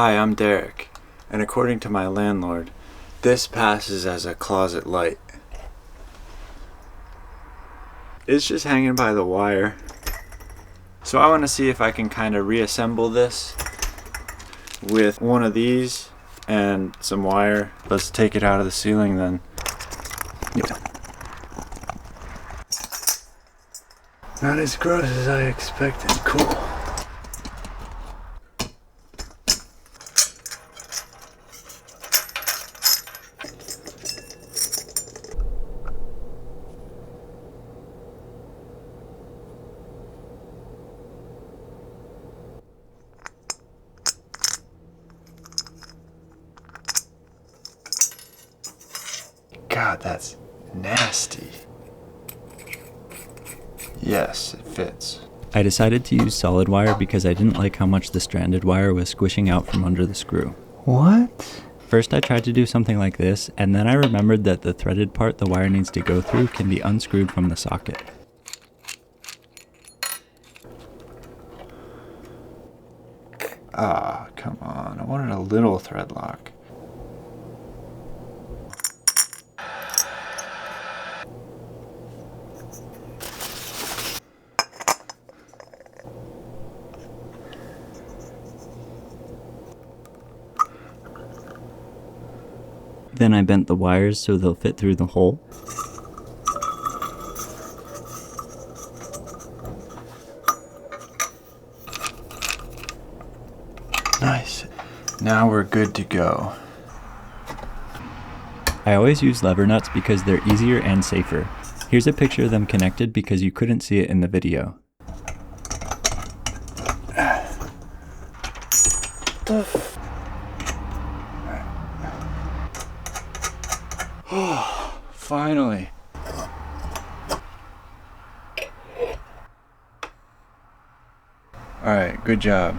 Hi, I'm Derek, and according to my landlord, this passes as a closet light. It's just hanging by the wire. So I want to see if I can kind of reassemble this with one of these and some wire. Let's take it out of the ceiling then. Not as gross as I expected. Cool. God, that's nasty. Yes, it fits. I decided to use solid wire because I didn't like how much the stranded wire was squishing out from under the screw. What? First I tried to do something like this, and then I remembered that the threaded part the wire needs to go through can be unscrewed from the socket. Ah, come on. I wanted a little thread lock. Then I bent the wires so they'll fit through the hole. Nice. Now we're good to go. I always use lever nuts because they're easier and safer. Here's a picture of them connected because you couldn't see it in the video. Oh, finally. Alright, good job.